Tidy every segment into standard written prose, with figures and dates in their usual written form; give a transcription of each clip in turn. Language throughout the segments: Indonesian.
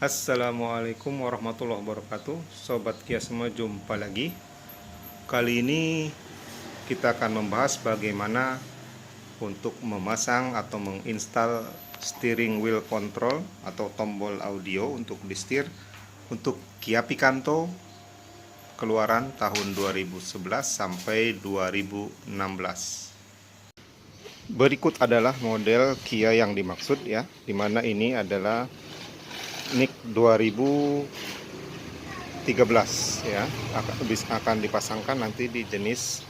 Assalamualaikum warahmatullahi wabarakatuh. Sobat Kia semua, jumpa lagi. Kali ini kita akan membahas bagaimana untuk memasang atau menginstal steering wheel control atau tombol audio untuk di setir untuk Kia Picanto keluaran tahun 2011 sampai 2016. Berikut adalah model Kia yang dimaksud ya, dimana ini adalah NIK 2013 ya, akan dipasangkan nanti di jenis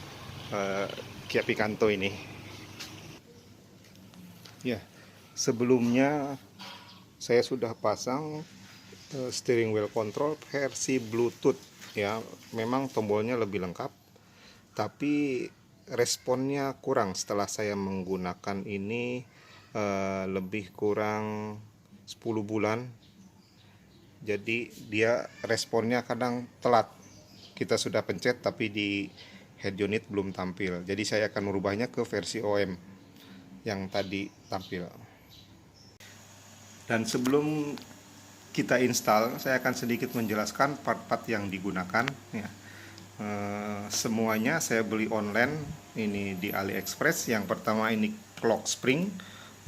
Kia Picanto ini. Ya, sebelumnya saya sudah pasang steering wheel control versi Bluetooth ya. Memang tombolnya lebih lengkap, tapi responnya kurang setelah saya menggunakan ini lebih kurang 10 bulan. Jadi dia responnya kadang telat. Kita sudah pencet tapi di head unit belum tampil. Jadi saya akan merubahnya ke versi OM yang tadi tampil. Dan sebelum kita install, saya akan sedikit menjelaskan part-part yang digunakan ya. Semuanya saya beli online ini di AliExpress. Yang pertama ini clock spring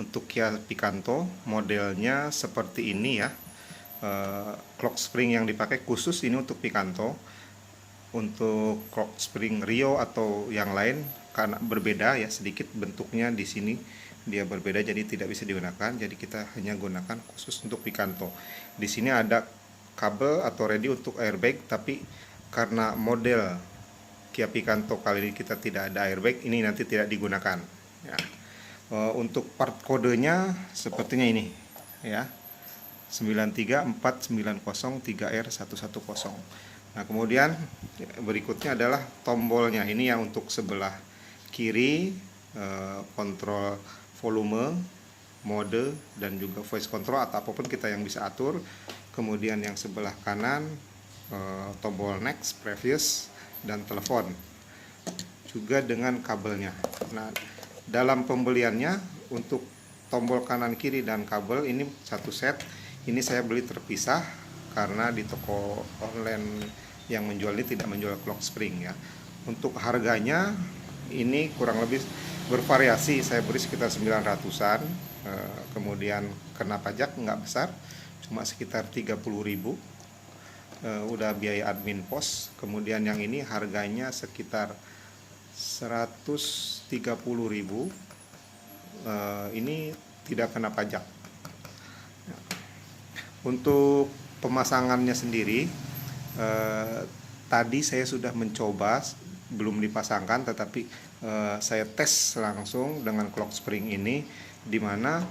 untuk Kia Picanto, modelnya seperti ini ya. Clock spring yang dipakai khusus ini untuk Picanto. Untuk clock spring Rio atau yang lain karena berbeda ya, sedikit bentuknya di sini dia berbeda, jadi tidak bisa digunakan. Jadi kita hanya gunakan khusus untuk Picanto. Di sini ada kabel atau ready untuk airbag, tapi karena model Kia Picanto kali ini kita tidak ada airbag, ini nanti tidak digunakan ya. Untuk part kodenya sepertinya ini ya, 93490-3R110. Nah, kemudian berikutnya adalah tombolnya. Ini yang untuk sebelah kiri kontrol volume, mode, dan juga voice control atau apapun kita yang bisa atur. Kemudian yang sebelah kanan tombol next, previous, dan telepon juga dengan kabelnya. Nah, dalam pembeliannya untuk tombol kanan kiri dan kabel ini satu set. Ini saya beli terpisah karena di toko online yang menjual ini tidak menjual clock spring ya. Untuk harganya ini kurang lebih bervariasi. Saya beli sekitar 900-an. Kemudian kena pajak nggak besar, cuma sekitar 30.000. Udah biaya admin pos. Kemudian yang ini harganya sekitar 130.000. Ini tidak kena pajak. Untuk pemasangannya sendiri, tadi saya sudah mencoba, belum dipasangkan, tetapi saya tes langsung dengan clock spring ini, dimana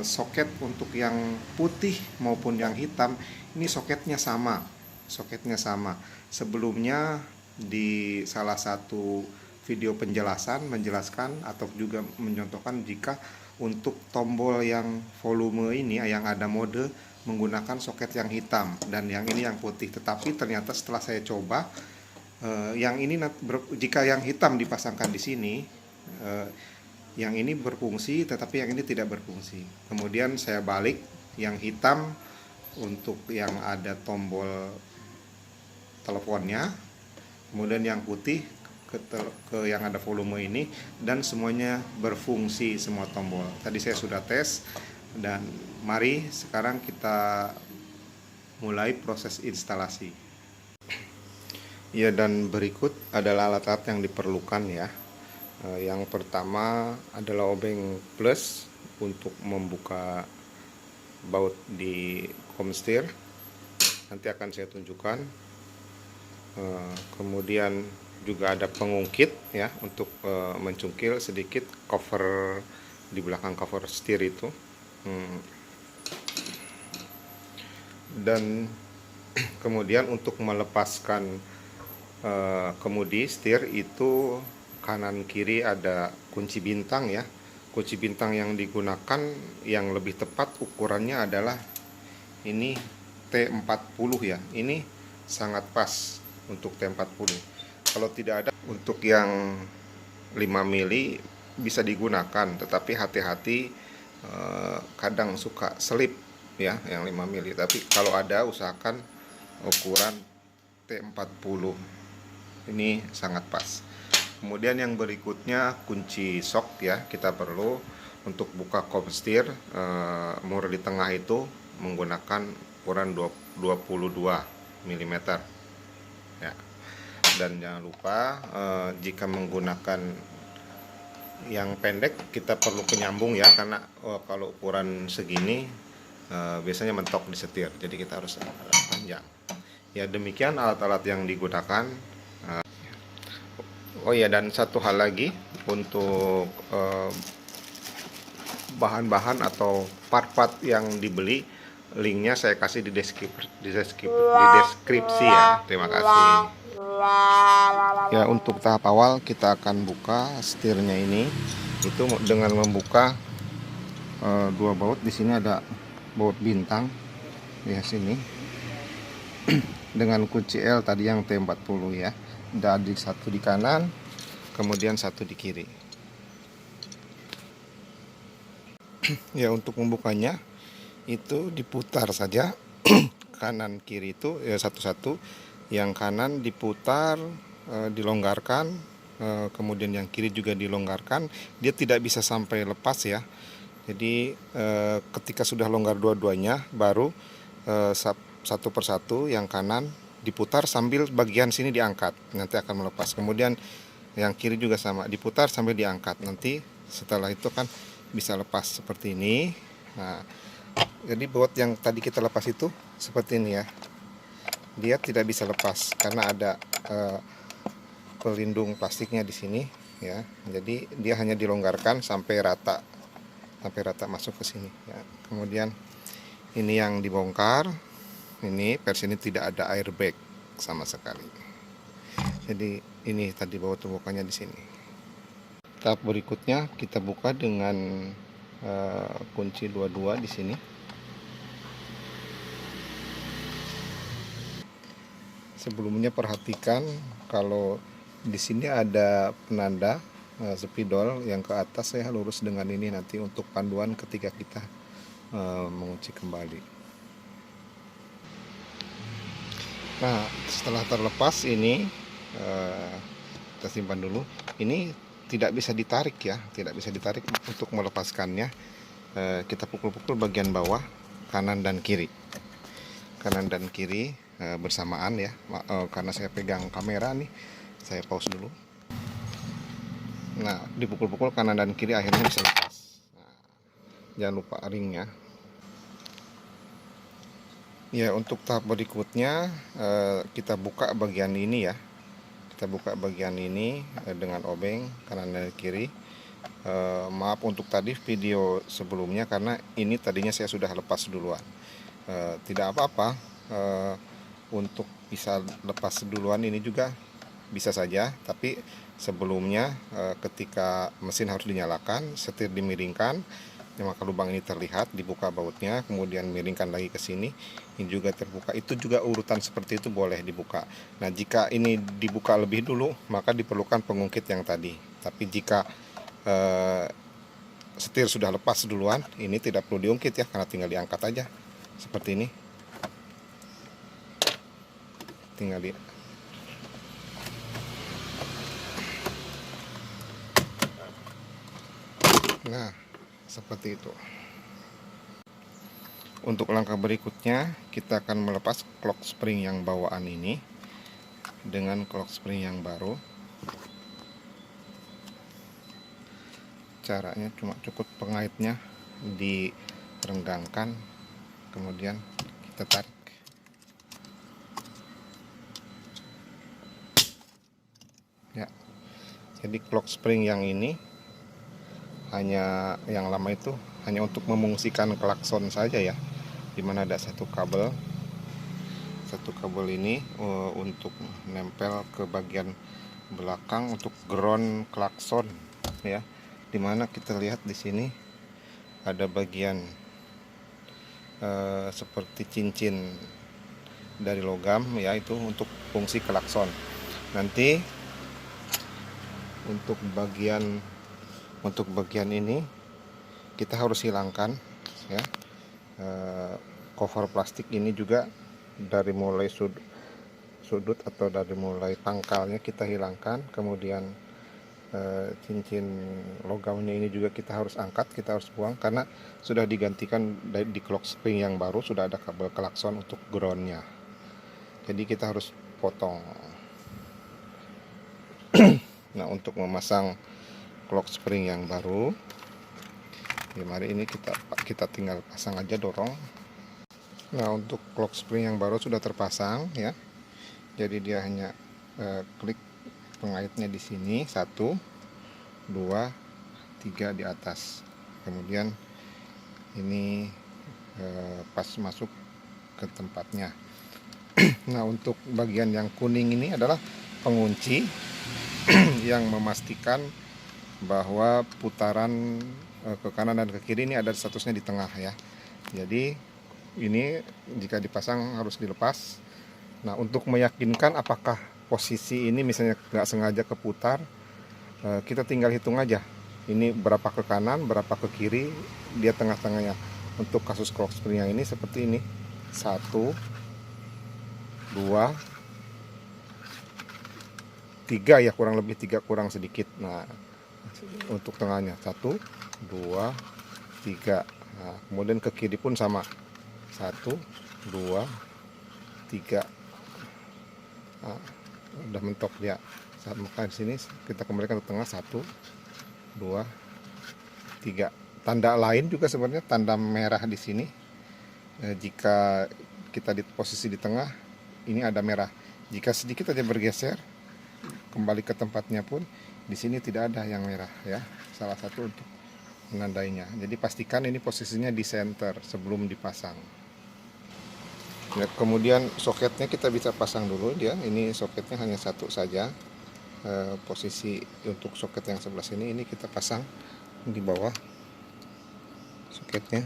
soket untuk yang putih maupun yang hitam ini soketnya sama. Sebelumnya di salah satu video penjelasan menjelaskan atau juga mencontohkan jika untuk tombol yang volume ini yang ada mode menggunakan soket yang hitam dan yang ini yang putih. Tetapi ternyata setelah saya coba, yang ini jika yang hitam dipasangkan di sini, yang ini berfungsi tetapi yang ini tidak berfungsi. Kemudian saya balik yang hitam untuk yang ada tombol teleponnya, kemudian yang putih ke yang ada volume ini, dan semuanya berfungsi semua tombol. Tadi saya sudah tes, dan mari sekarang kita mulai proses instalasi. Ya, dan berikut adalah alat-alat yang diperlukan ya. Yang pertama adalah obeng plus untuk membuka baut di komstir. Nanti akan saya tunjukkan. Kemudian juga ada pengungkit ya untuk mencungkil sedikit cover di belakang cover setir itu. Dan kemudian untuk melepaskan kemudi setir itu kanan kiri ada kunci bintang ya. Kunci bintang yang digunakan yang lebih tepat ukurannya adalah ini T40 ya. Ini sangat pas untuk T40. Kalau tidak ada untuk yang 5 mili bisa digunakan, tetapi hati-hati kadang suka selip ya, yang 5 mili. Tapi kalau ada usahakan ukuran T40. Ini sangat pas. Kemudian yang berikutnya kunci sok ya, kita perlu untuk buka kopstir mur di tengah itu menggunakan ukuran 22 mm ya. Dan jangan lupa jika menggunakan yang pendek kita perlu penyambung ya, karena kalau ukuran segini biasanya mentok di setir, jadi kita harus panjang ya. Demikian alat-alat yang digunakan. Oh iya, dan satu hal lagi untuk bahan-bahan atau part-part yang dibeli, linknya saya kasih di deskripsi ya. Terima kasih. Ya, untuk tahap awal kita akan buka setirnya ini itu dengan membuka dua baut. Di sini ada baut bintang ya, sini dengan kunci L tadi yang T40 ya. Dari satu di kanan, kemudian satu di kiri. Ya, untuk membukanya itu diputar saja kanan kiri itu ya satu-satu. Yang kanan diputar, dilonggarkan, kemudian yang kiri juga dilonggarkan. Dia tidak bisa sampai lepas ya. Jadi ketika sudah longgar dua-duanya, baru satu persatu yang kanan diputar sambil bagian sini diangkat, nanti akan melepas. Kemudian yang kiri juga sama, diputar sambil diangkat, nanti setelah itu kan bisa lepas seperti ini. Nah, jadi baut yang tadi kita lepas itu seperti ini ya, dia tidak bisa lepas karena ada pelindung plastiknya di sini ya. Jadi dia hanya dilonggarkan sampai rata masuk ke sini ya. Kemudian ini yang dibongkar. Ini versi ini tidak ada airbag sama sekali. Jadi ini tadi baut pembukaannya di sini. Tahap berikutnya kita buka dengan kunci 22 di sini. Sebelumnya perhatikan kalau di sini ada penanda spidol yang ke atas, saya lurus dengan ini nanti untuk panduan ketika kita mengunci kembali. Nah, setelah terlepas ini kita simpan dulu. Ini tidak bisa ditarik ya, tidak bisa ditarik. Untuk melepaskannya kita pukul-pukul bagian bawah kanan dan kiri, bersamaan ya. Karena saya pegang kamera nih, saya pause dulu. Nah, dipukul-pukul kanan dan kiri akhirnya bisa lepas. Nah, jangan lupa ringnya. Ya, untuk tahap berikutnya kita buka bagian ini ya. Kita buka bagian ini dengan obeng kanan dan kiri. Maaf untuk tadi video sebelumnya karena ini tadinya saya sudah lepas duluan. Tidak apa-apa, untuk bisa lepas duluan ini juga bisa saja. Tapi sebelumnya ketika mesin harus dinyalakan, setir dimiringkan, maka lubang ini terlihat, dibuka bautnya, kemudian miringkan lagi ke sini, ini juga terbuka. Itu juga urutan seperti itu boleh dibuka. Nah, jika ini dibuka lebih dulu, maka diperlukan pengungkit yang tadi. Tapi jika setir sudah lepas duluan, ini tidak perlu diungkit ya, karena tinggal diangkat aja seperti ini. Tinggal nah, seperti itu. Untuk langkah berikutnya kita akan melepas clock spring yang bawaan ini dengan clock spring yang baru. Caranya cuma cukup pengaitnya direnggangkan, kemudian kita tarik. Ya. Jadi clock spring yang ini hanya yang lama itu hanya untuk memungsikan klakson saja ya, dimana ada satu kabel ini untuk nempel ke bagian belakang untuk ground klakson ya, dimana kita lihat di sini ada bagian seperti cincin dari logam ya, itu untuk fungsi klakson. Nanti untuk bagian ini kita harus hilangkan ya. cover plastik ini juga dari mulai sudut atau dari mulai pangkalnya kita hilangkan, kemudian cincin logamnya ini juga kita harus angkat, kita harus buang karena sudah digantikan di clock spring yang baru, sudah ada kabel klakson untuk groundnya, jadi kita harus potong. Nah, untuk memasang clock spring yang baru, ya mari ini kita tinggal pasang aja, dorong. Nah, untuk clock spring yang baru sudah terpasang ya, jadi dia hanya klik pengaitnya di sini, 1 2 3 di atas, kemudian ini pas masuk ke tempatnya. Nah, untuk bagian yang kuning ini adalah pengunci yang memastikan bahwa putaran ke kanan dan ke kiri ini ada statusnya di tengah ya. Jadi ini jika dipasang harus dilepas. Nah, untuk meyakinkan apakah posisi ini misalnya nggak sengaja keputar, kita tinggal hitung aja ini berapa ke kanan, berapa ke kiri, dia tengah-tengahnya. Untuk kasus clock spring yang ini seperti ini, 1 2 3 ya, kurang lebih 3 kurang sedikit. Nah, untuk tengahnya 1 2 3. Nah, kemudian ke kiri pun sama, 1 2 3. Nah, udah mentok dia. Maka di sini kita kembalikan ke tengah, 1 2 3. Tanda lain juga sebenarnya, tanda merah di sini. Jika kita di posisi di tengah, ini ada merah. Jika sedikit aja bergeser kembali ke tempatnya pun, di sini tidak ada yang merah ya. Salah satu untuk menandainya. Jadi pastikan ini posisinya di center sebelum dipasang. Ya, kemudian soketnya kita bisa pasang dulu dia. Ini soketnya hanya satu saja. Posisi untuk soket yang sebelah sini ini kita pasang di bawah soketnya.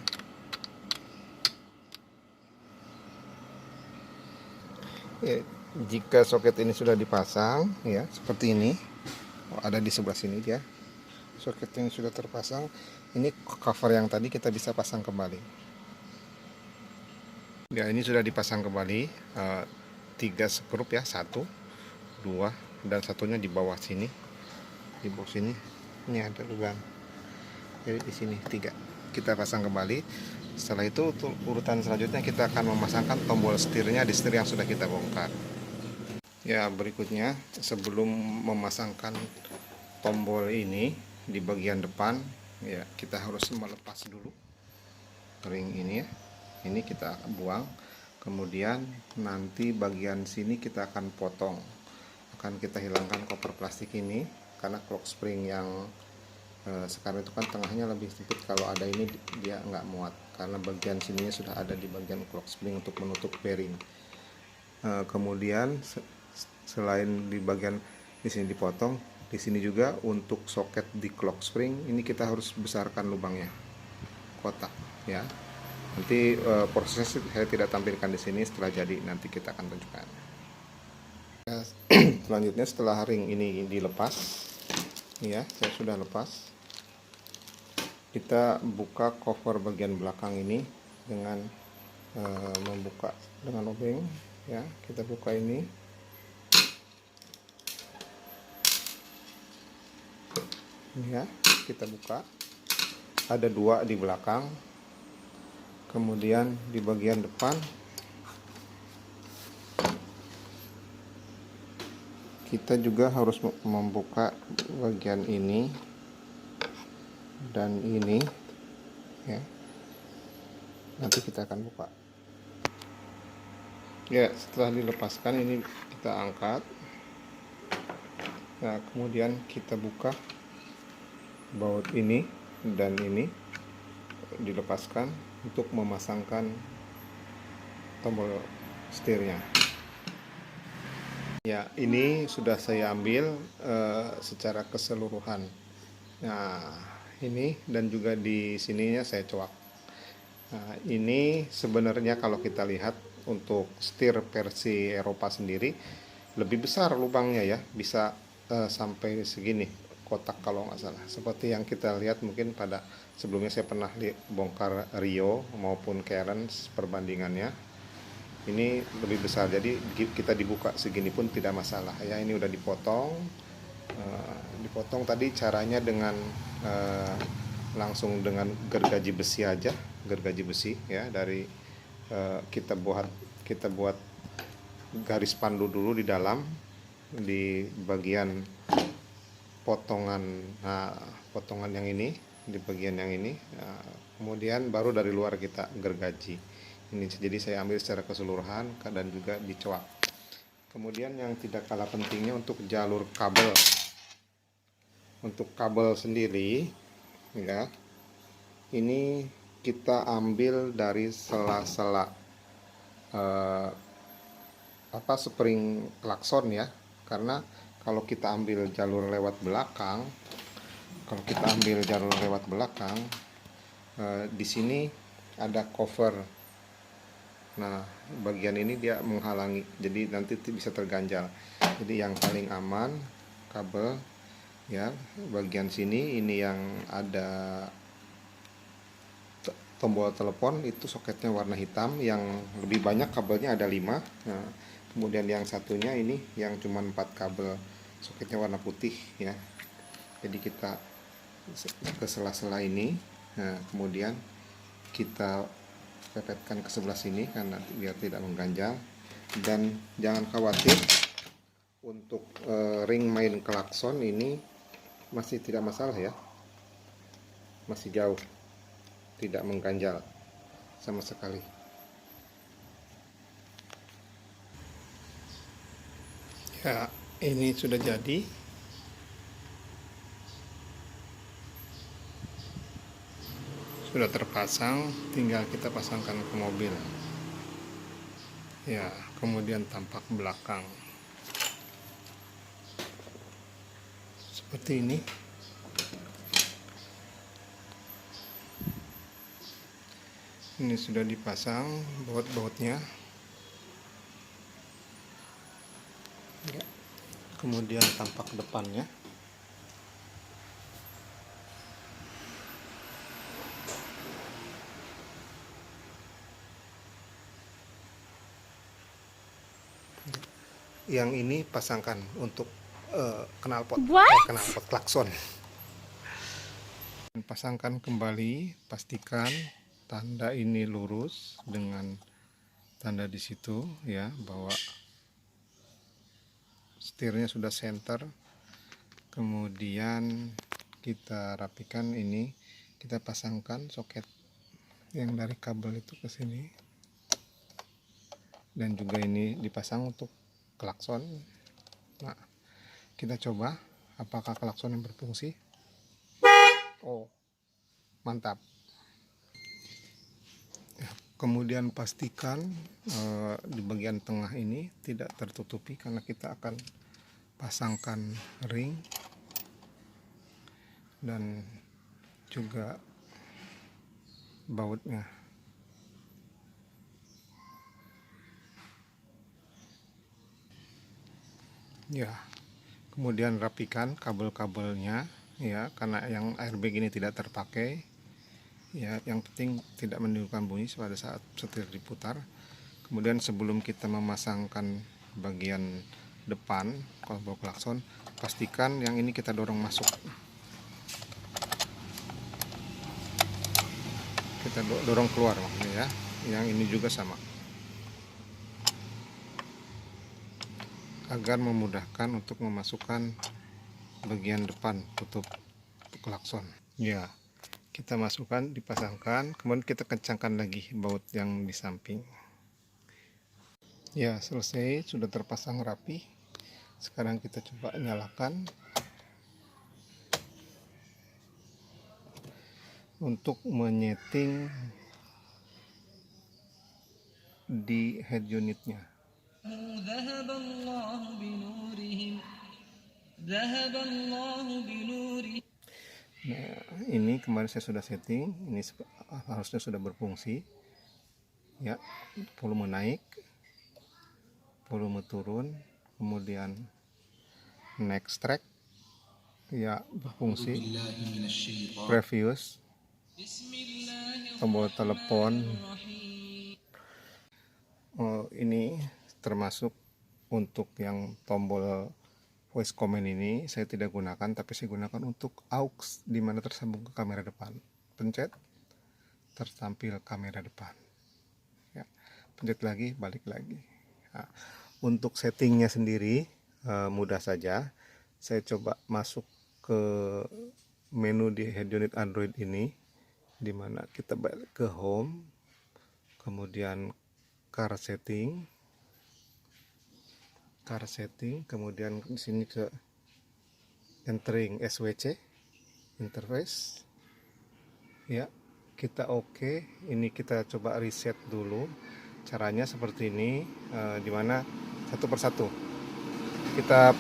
Ya, jika soket ini sudah dipasang ya seperti ini, ada di sebelah sini dia. Soket ini sudah terpasang. Ini cover yang tadi kita bisa pasang kembali. Ya, ini sudah dipasang kembali. 3 skrup ya, 1 2 dan satunya di bawah sini. Di bawah sini ini ada lubang. Jadi di sini 3 kita pasang kembali. Setelah itu untuk urutan selanjutnya kita akan memasangkan tombol setirnya di setir yang sudah kita bongkar. Ya, berikutnya sebelum memasangkan tombol ini di bagian depan ya, kita harus melepas dulu ring ini ya. Ini kita buang. Kemudian nanti bagian sini kita akan potong. Akan kita hilangkan koper plastik ini karena clock spring yang sekarang itu kan tengahnya lebih sempit. Kalau ada ini dia nggak muat karena bagian sininya sudah ada di bagian clock spring untuk menutup bearing. Kemudian selain di bagian di sini dipotong, di sini juga untuk soket di clock spring ini kita harus besarkan lubangnya, kotak ya. Nanti prosesnya saya tidak tampilkan di sini, setelah jadi nanti kita akan tunjukkan. Selanjutnya setelah ring ini dilepas ya, saya sudah lepas, kita buka cover bagian belakang ini dengan membuka dengan obeng ya. Kita buka ini ya, kita buka, ada 2 di belakang. Kemudian di bagian depan kita juga harus membuka bagian ini dan ini ya. Nanti kita akan buka ya. Setelah dilepaskan ini kita angkat. Nah, kemudian kita buka baut ini dan ini dilepaskan untuk memasangkan tombol setirnya. Ya, ini sudah saya ambil secara keseluruhan. Nah, ini dan juga di sininya saya coak. Nah, ini sebenarnya kalau kita lihat untuk setir versi Eropa sendiri lebih besar lubangnya ya, bisa sampai segini kotak kalau nggak salah. Seperti yang kita lihat mungkin pada sebelumnya saya pernah bongkar Rio maupun Cairns perbandingannya. Ini lebih besar, jadi kita dibuka segini pun tidak masalah ya. Ini udah dipotong. Dipotong tadi caranya dengan langsung dengan gergaji besi aja, gergaji besi ya. Dari kita buat garis pandu dulu di dalam, di bagian potongan, potongan yang ini, di bagian yang ini, kemudian baru dari luar kita gergaji ini. Jadi saya ambil secara keseluruhan dan juga dicoak. Kemudian yang tidak kalah pentingnya untuk jalur kabel. Untuk kabel sendiri ya, ini kita ambil dari sela-sela spring klakson ya. Karena kalau kita ambil jalur lewat belakang, di sini ada cover. Nah, bagian ini dia menghalangi, jadi nanti bisa terganjal. Jadi yang paling aman kabel ya, bagian sini ini yang ada tombol telepon, itu soketnya warna hitam, yang lebih banyak kabelnya ada 5. Nah, kemudian yang satunya ini yang cuma 4 kabel, soketnya warna putih ya. Jadi kita ke sela-sela ini, nah kemudian kita pepetkan ke sebelah sini karena biar tidak mengganjal. Dan jangan khawatir, untuk ring main klakson ini masih tidak masalah ya, masih jauh, tidak mengganjal sama sekali. Ya, ini sudah jadi. Sudah terpasang, tinggal kita pasangkan ke mobil ya. Kemudian tampak belakang seperti ini. Ini sudah dipasang baut-bautnya ya. Kemudian tampak depannya. Yang ini pasangkan untuk knalpot klakson. Pasangkan kembali, pastikan tanda ini lurus dengan tanda di situ ya, bahwa setirnya sudah center. Kemudian kita rapikan ini, kita pasangkan soket yang dari kabel itu ke sini, dan juga ini dipasang untuk klakson. Nah, kita coba apakah klakson yang berfungsi. Oh, mantap. Kemudian pastikan di bagian tengah ini tidak tertutupi, karena kita akan pasangkan ring dan juga bautnya. Ya, kemudian rapikan kabel-kabelnya ya, karena yang airbag ini tidak terpakai ya. Yang penting tidak menimbulkan bunyi pada saat setir diputar. Kemudian sebelum kita memasangkan bagian depan kabel klakson, pastikan yang ini kita dorong masuk. Kita dorong keluar maksudnya ya. Yang ini juga sama, agar memudahkan untuk memasukkan bagian depan tutup klakson ya. Kita masukkan, dipasangkan, kemudian kita kencangkan lagi baut yang di samping ya. Selesai, sudah terpasang rapi. Sekarang kita coba nyalakan untuk menyeting di head unitnya. Nah, ini kemarin saya sudah setting, ini harusnya sudah berfungsi ya. Volume naik, volume turun, kemudian next track, ya berfungsi. Previous, tombol telepon. Ini termasuk untuk yang tombol voice command ini saya tidak gunakan, tapi saya gunakan untuk aux di mana tersambung ke kamera depan. Pencet, tertampil kamera depan. Ya, pencet lagi, balik lagi. Nah, untuk settingnya sendiri mudah saja. Saya coba masuk ke menu di head unit Android ini, dimana kita balik ke home, kemudian car setting, kemudian di sini ke entering SWC interface. Ya, kita oke. Ini kita coba reset dulu. Caranya seperti ini, dimana satu persatu kita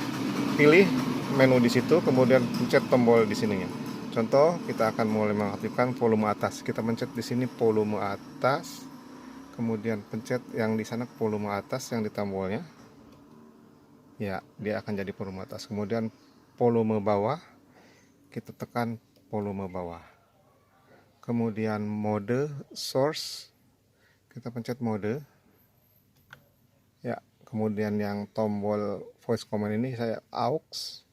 pilih menu di situ, kemudian pencet tombol di sininya. Contoh, kita akan mulai mengaktifkan volume atas. Kita pencet di sini volume atas, kemudian pencet yang di sana volume atas yang di tombolnya. Ya, dia akan jadi volume atas. Kemudian volume bawah, kita tekan volume bawah. Kemudian mode source, kita pencet mode. Ya, kemudian yang tombol voice command ini saya aux,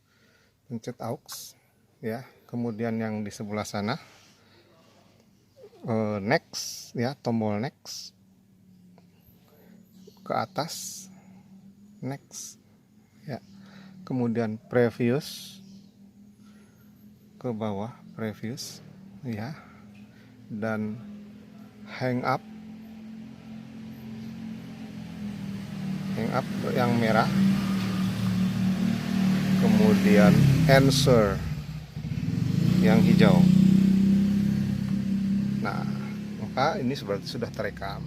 pencet aux. Ya, kemudian yang di sebelah sana next, ya, tombol next ke atas, next. Ya, kemudian previous ke bawah, previous, ya, dan hang up yang merah, kemudian answer yang hijau. Nah, maka ini berarti sudah terekam.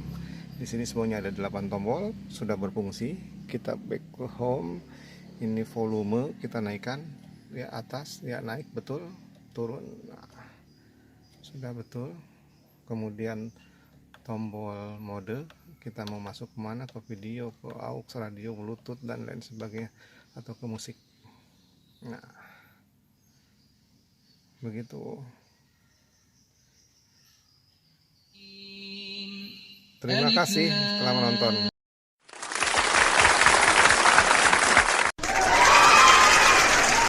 Di sini semuanya ada 8 tombol, sudah berfungsi. Kita back ke home. Ini volume kita naikkan, ya, atas, ya, naik betul, turun. Nah, sudah betul. Kemudian tombol mode, kita mau masuk kemana, ke video, ke aux, radio, bluetooth, dan lain sebagainya, atau ke musik. Nah, begitu. Terima kasih telah menonton.